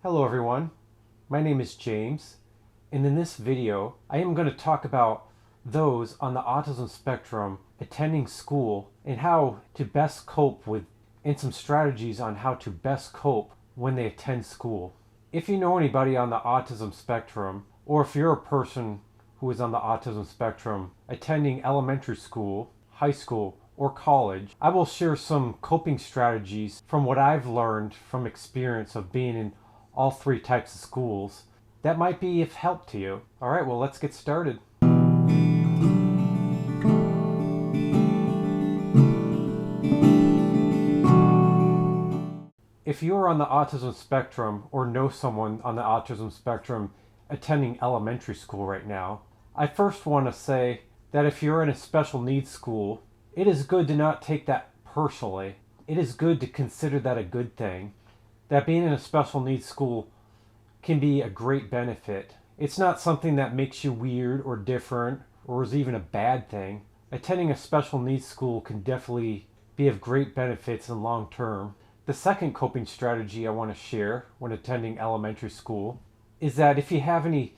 Hello everyone, my name is James, and in this video I am going to talk about those on the autism spectrum attending school and how to best cope with, and some strategies on how to best cope when they attend school. If you know anybody on the autism spectrum, or if you're a person who is on the autism spectrum attending elementary school, high school, or college, I will share some coping strategies from what I've learned from experience of being in all three types of schools that might be of help to you. All right, well, let's get started. If you are on the autism spectrum or know someone on the autism spectrum attending elementary school right now, I first want to say that if you're in a special needs school, it is good to not take that personally. It is good to consider that a good thing. That being in a special needs school can be a great benefit. It's not something that makes you weird or different or is even a bad thing. Attending a special needs school can definitely be of great benefits in long term. The second coping strategy I want to share when attending elementary school is that if you have any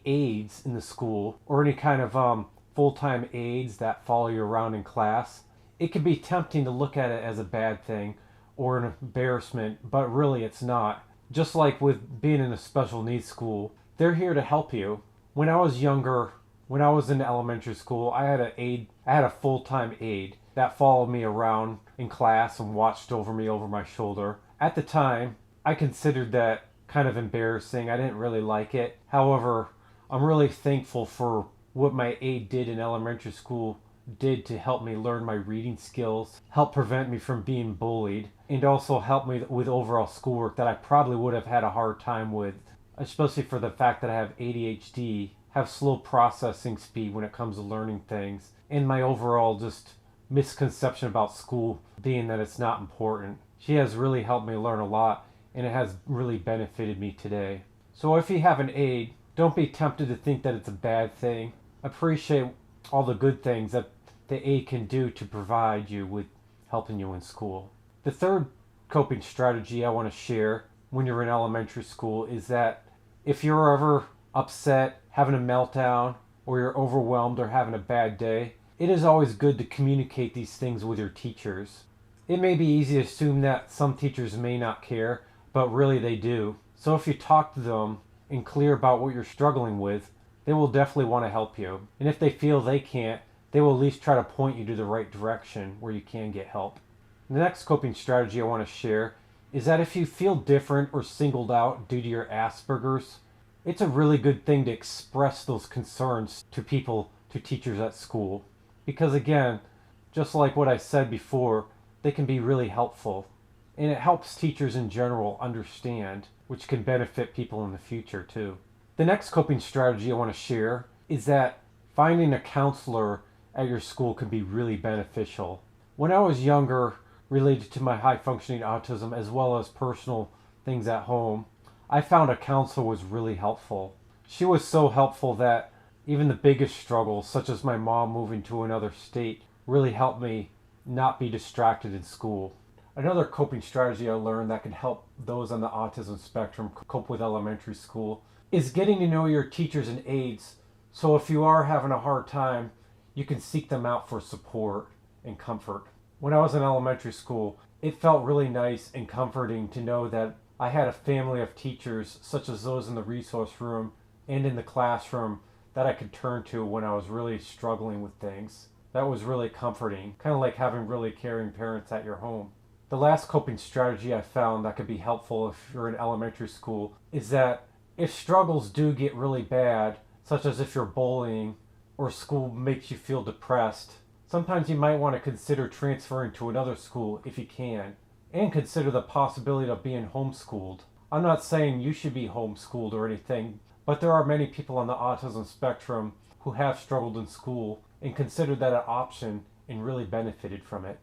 aides in the school or any kind of full-time aides that follow you around in class, it can be tempting to look at it as a bad thing or an embarrassment, but really it's not. Just like with being in a special needs school, they're here to help you. When I was younger, when I was in elementary school, I had a full-time aide that followed me around in class and watched over me over my shoulder. At the time, I considered that kind of embarrassing. I didn't really like it. However, I'm really thankful for what my aide did in elementary school did to help me learn my reading skills, help prevent me from being bullied, and also help me with overall schoolwork that I probably would have had a hard time with, especially for the fact that I have ADHD, have slow processing speed when it comes to learning things, and my overall just misconception about school being that it's not important. She has really helped me learn a lot, and it has really benefited me today. So if you have an aide, don't be tempted to think that it's a bad thing. Appreciate all the good things that the aide can do to provide you with helping you in school. The third coping strategy I want to share when you're in elementary school is that if you're ever upset, having a meltdown, or you're overwhelmed or having a bad day, it is always good to communicate these things with your teachers. It may be easy to assume that some teachers may not care, but really they do. So if you talk to them and clear about what you're struggling with, they will definitely want to help you. And if they feel they can't, they will at least try to point you to the right direction where you can get help. The next coping strategy I want to share is that if you feel different or singled out due to your Asperger's, it's a really good thing to express those concerns to people, to teachers at school. Because again, just like what I said before, they can be really helpful. And it helps teachers in general understand, which can benefit people in the future too. The next coping strategy I want to share is that finding a counselor at your school can be really beneficial. When I was younger, related to my high-functioning autism as well as personal things at home, I found a counselor was really helpful. She was so helpful that even the biggest struggles, such as my mom moving to another state, really helped me not be distracted in school. Another coping strategy I learned that can help those on the autism spectrum cope with elementary school is getting to know your teachers and aides, so if you are having a hard time, you can seek them out for support and comfort. When I was in elementary school, it felt really nice and comforting to know that I had a family of teachers, such as those in the resource room and in the classroom, that I could turn to when I was really struggling with things. That was really comforting, kind of like having really caring parents at your home. The last coping strategy I found that could be helpful if you're in elementary school is that if struggles do get really bad, such as if you're bullying or school makes you feel depressed, sometimes you might want to consider transferring to another school if you can, and consider the possibility of being homeschooled. I'm not saying you should be homeschooled or anything, but there are many people on the autism spectrum who have struggled in school and considered that an option and really benefited from it.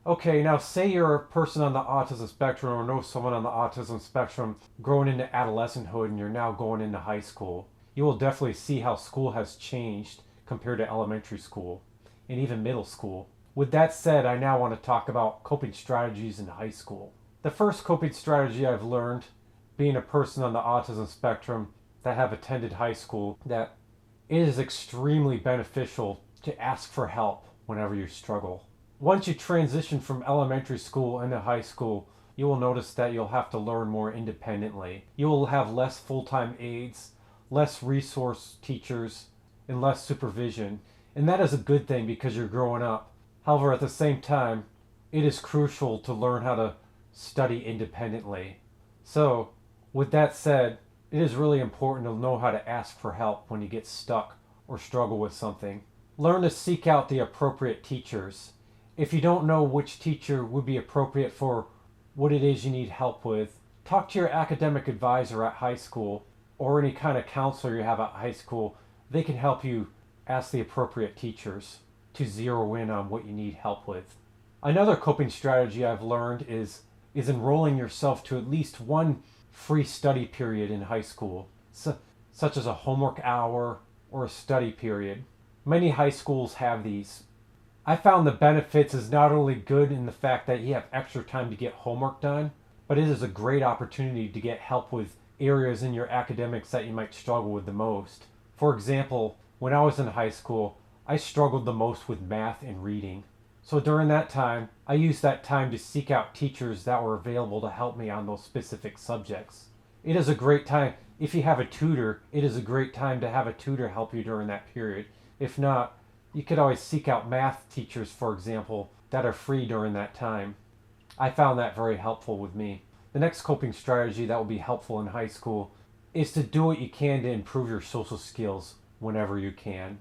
Okay, now say you're a person on the autism spectrum or know someone on the autism spectrum growing into adolescenthood and you're now going into high school. You will definitely see how school has changed compared to elementary school and even middle school. With that said, I now want to talk about coping strategies in high school. The first coping strategy I've learned being a person on the autism spectrum that have attended high school, that it is extremely beneficial to ask for help whenever you struggle. Once you transition from elementary school into high school, you will notice that you'll have to learn more independently. You will have less full-time aides, less resource teachers, and less supervision. And that is a good thing because you're growing up. However, at the same time, it is crucial to learn how to study independently. So, with that said, it is really important to know how to ask for help when you get stuck or struggle with something. Learn to seek out the appropriate teachers. If you don't know which teacher would be appropriate for what it is you need help with, talk to your academic advisor at high school or any kind of counselor you have at high school. They can help you ask the appropriate teachers to zero in on what you need help with. Another coping strategy I've learned is enrolling yourself to at least one free study period in high school, such as a homework hour or a study period. Many high schools have these. I found the benefits is not only good in the fact that you have extra time to get homework done, but it is a great opportunity to get help with areas in your academics that you might struggle with the most. For example, when I was in high school, I struggled the most with math and reading. So during that time, I used that time to seek out teachers that were available to help me on those specific subjects. It is a great time, if you have a tutor, it is a great time to have a tutor help you during that period. If not, you could always seek out math teachers, for example, that are free during that time. I found that very helpful with me. The next coping strategy that will be helpful in high school is to do what you can to improve your social skills whenever you can.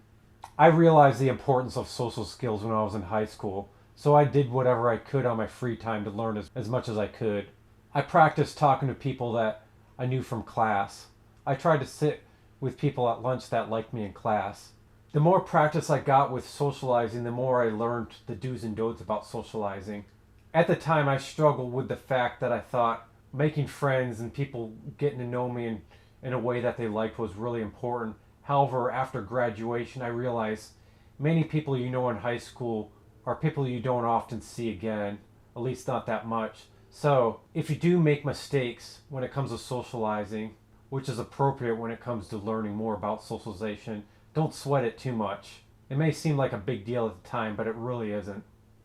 I realized the importance of social skills when I was in high school, so I did whatever I could on my free time to learn as much as I could. I practiced talking to people that I knew from class. I tried to sit with people at lunch that liked me in class. The more practice I got with socializing, the more I learned the do's and don'ts about socializing. At the time, I struggled with the fact that I thought making friends and people getting to know me in a way that they liked was really important. However, after graduation, I realized many people you know in high school are people you don't often see again, at least not that much. So, if you do make mistakes when it comes to socializing, which is appropriate when it comes to learning more about socialization, don't sweat it too much. It may seem like a big deal at the time, but it really isn't.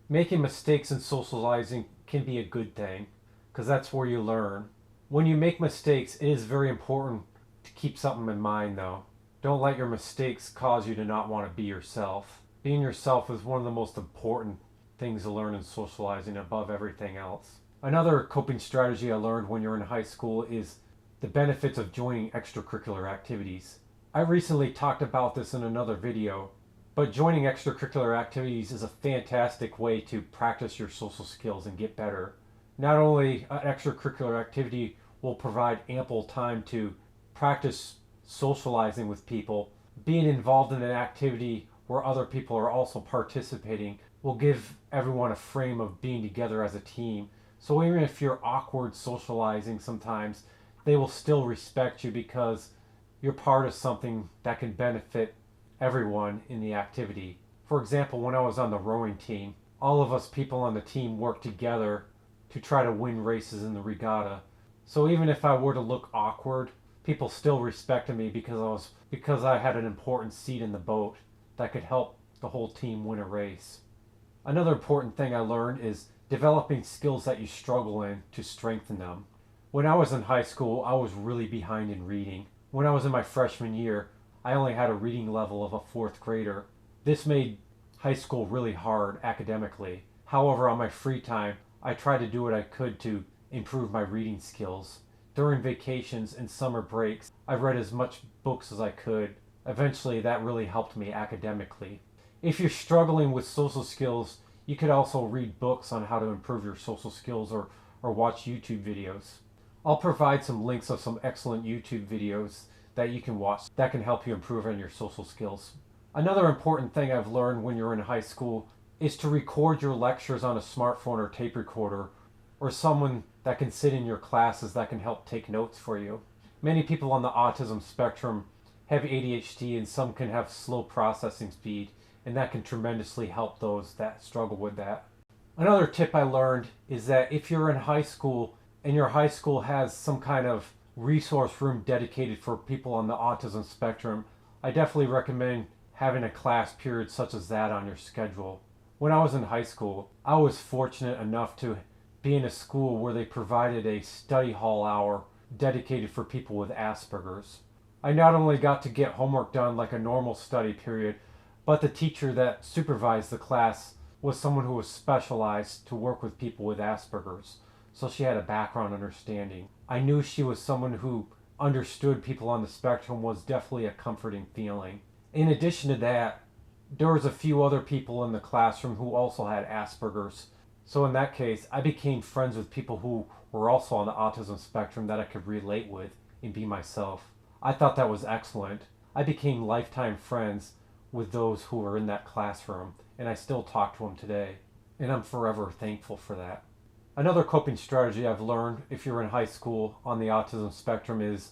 Making mistakes in socializing can be a good thing, because that's where you learn. When you make mistakes, it is very important to keep something in mind, though. Don't let your mistakes cause you to not want to be yourself. Being yourself is one of the most important things to learn in socializing above everything else. Another coping strategy I learned when you're in high school is the benefits of joining extracurricular activities. I recently talked about this in another video, but joining extracurricular activities is a fantastic way to practice your social skills and get better. Not only an extracurricular activity will provide ample time to practice socializing with people, being involved in an activity where other people are also participating will give everyone a frame of being together as a team. So even if you're awkward socializing sometimes, they will still respect you because you're part of something that can benefit everyone in the activity. For example, when I was on the rowing team, all of us people on the team worked together to try to win races in the regatta. So even if I were to look awkward, people still respected me because I had an important seat in the boat that could help the whole team win a race. Another important thing I learned is developing skills that you struggle in to strengthen them. When I was in high school, I was really behind in reading. When I was in my freshman year, I only had a reading level of a fourth grader. This made high school really hard academically. However, on my free time, I tried to do what I could to improve my reading skills. During vacations and summer breaks, I read as much books as I could. Eventually, that really helped me academically. If you're struggling with social skills, you could also read books on how to improve your social skills or watch YouTube videos. I'll provide some links of some excellent YouTube videos that you can watch that can help you improve on your social skills. Another important thing I've learned when you're in high school is to record your lectures on a smartphone or tape recorder, or someone that can sit in your classes that can help take notes for you. Many people on the autism spectrum have ADHD and some can have slow processing speed, and that can tremendously help those that struggle with that. Another tip I learned is that if you're in high school and your high school has some kind of resource room dedicated for people on the autism spectrum, I definitely recommend having a class period such as that on your schedule. When I was in high school, I was fortunate enough to be in a school where they provided a study hall hour dedicated for people with Asperger's. I not only got to get homework done like a normal study period, but the teacher that supervised the class was someone who was specialized to work with people with Asperger's, so she had a background understanding. I knew she was someone who understood people on the spectrum was definitely a comforting feeling. In addition to that, there was a few other people in the classroom who also had Asperger's. So in that case, I became friends with people who were also on the autism spectrum that I could relate with and be myself. I thought that was excellent. I became lifetime friends with those who were in that classroom, and I still talk to them today. And I'm forever thankful for that. Another coping strategy I've learned if you're in high school on the autism spectrum is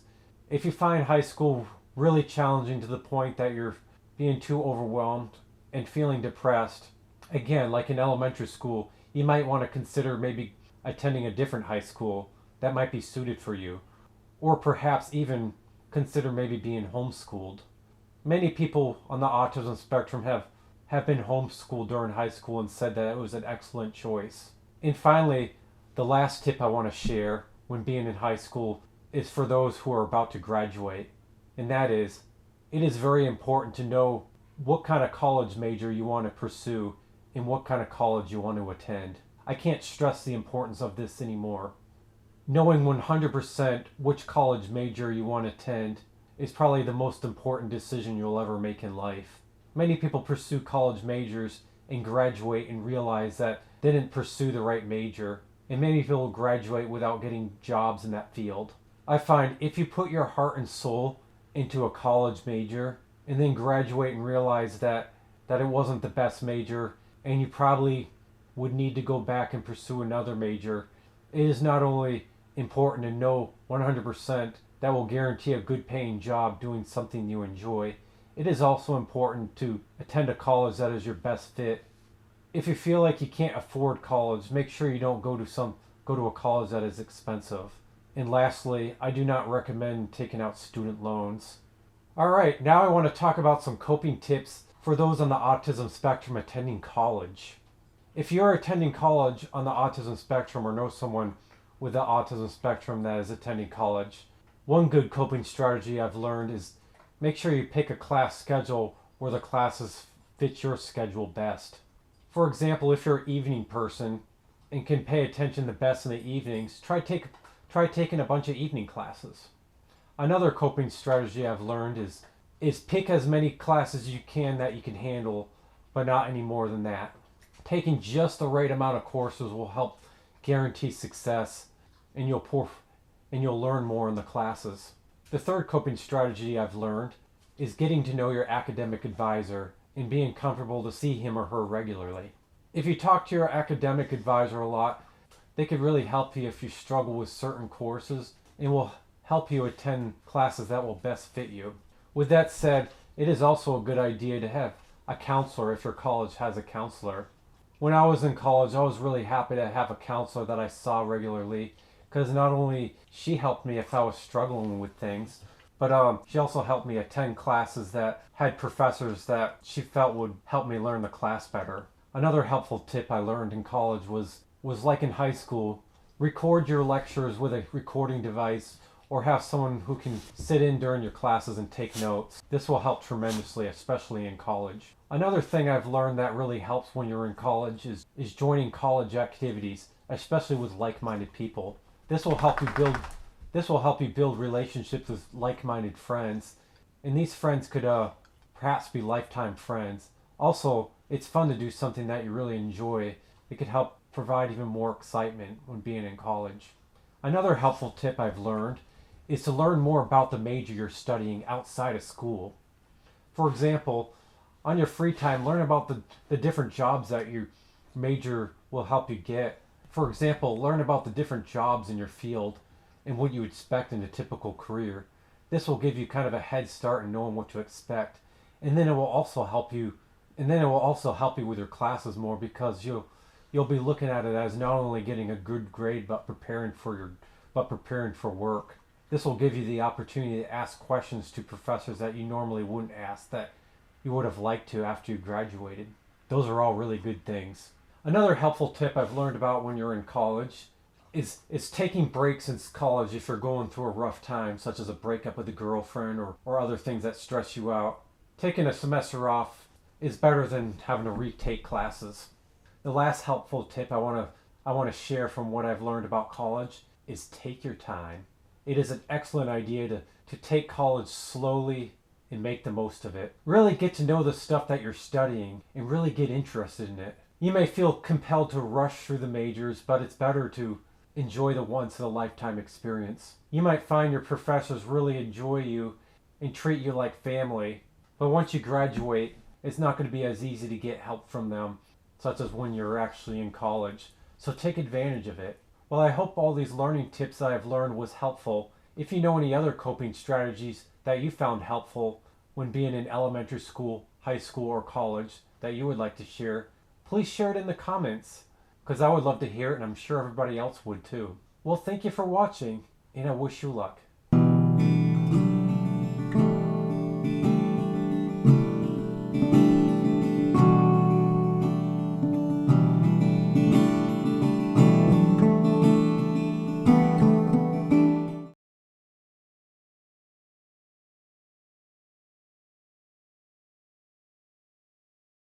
if you find high school really challenging to the point that you're being too overwhelmed and feeling depressed, again, like in elementary school, you might want to consider maybe attending a different high school that might be suited for you, or perhaps even consider maybe being homeschooled. Many people on the autism spectrum have been homeschooled during high school and said that it was an excellent choice. And finally, the last tip I want to share when being in high school is for those who are about to graduate. And that is, it is very important to know what kind of college major you want to pursue and what kind of college you want to attend. I can't stress the importance of this anymore. Knowing 100% which college major you want to attend is probably the most important decision you'll ever make in life. Many people pursue college majors and graduate and realize that they didn't pursue the right major, and many people graduate without getting jobs in that field. I find if you put your heart and soul into a college major and then graduate and realize that it wasn't the best major and you probably would need to go back and pursue another major, it is not only important to know 100% that will guarantee a good paying job doing something you enjoy, it is also important to attend a college that is your best fit. If you feel like you can't afford college, make sure you don't go to a college that is expensive. And lastly, I do not recommend taking out student loans. Alright, now I want to talk about some coping tips for those on the autism spectrum attending college. If you're attending college on the autism spectrum or know someone with the autism spectrum that is attending college, one good coping strategy I've learned is make sure you pick a class schedule where the classes fit your schedule best. For example, if you're an evening person and can pay attention the best in the evenings, try taking a bunch of evening classes. Another coping strategy I've learned is pick as many classes you can that you can handle, but not any more than that. Taking just the right amount of courses will help guarantee success, and you'll learn more in the classes. The third coping strategy I've learned is getting to know your academic advisor and being comfortable to see him or her regularly. If you talk to your academic advisor a lot, they could really help you if you struggle with certain courses and will help you attend classes that will best fit you. With that said, it is also a good idea to have a counselor if your college has a counselor. When I was in college, I was really happy to have a counselor that I saw regularly because not only she helped me if I was struggling with things, but she also helped me attend classes that had professors that she felt would help me learn the class better. Another helpful tip I learned in college was like in high school, record your lectures with a recording device or have someone who can sit in during your classes and take notes. This will help tremendously, especially in college. Another thing I've learned that really helps when you're in college is joining college activities, especially with like-minded people. This will help you build relationships with like-minded friends, and these friends could perhaps be lifetime friends. Also, it's fun to do something that you really enjoy. It could help provide even more excitement when being in college. Another helpful tip I've learned is to learn more about the major you're studying outside of school. For example, on your free time, learn about the different jobs that your major will help you get. For example, learn about the different jobs in your field and what you expect in a typical career. This will give you kind of a head start in knowing what to expect. And then it will also help you with your classes more because you'll be looking at it as not only getting a good grade but preparing for work. This will give you the opportunity to ask questions to professors that you normally wouldn't ask, that you would have liked to after you graduated. Those are all really good things. Another helpful tip I've learned about when you're in college is taking breaks in college if you're going through a rough time, such as a breakup with a girlfriend or other things that stress you out. Taking a semester off is better than having to retake classes. The last helpful tip I want to share from what I've learned about college is take your time. It is an excellent idea to take college slowly and make the most of it. Really get to know the stuff that you're studying and really get interested in it. You may feel compelled to rush through the majors, but it's better to enjoy the once in a lifetime experience. You might find your professors really enjoy you and treat you like family, but once you graduate, it's not going to be as easy to get help from them, such as when you're actually in college. So take advantage of it. Well, I hope all these learning tips that I've learned was helpful. If you know any other coping strategies that you found helpful when being in elementary school, high school, or college that you would like to share, please share it in the comments, because I would love to hear it and I'm sure everybody else would too. Well, thank you for watching, and I wish you luck.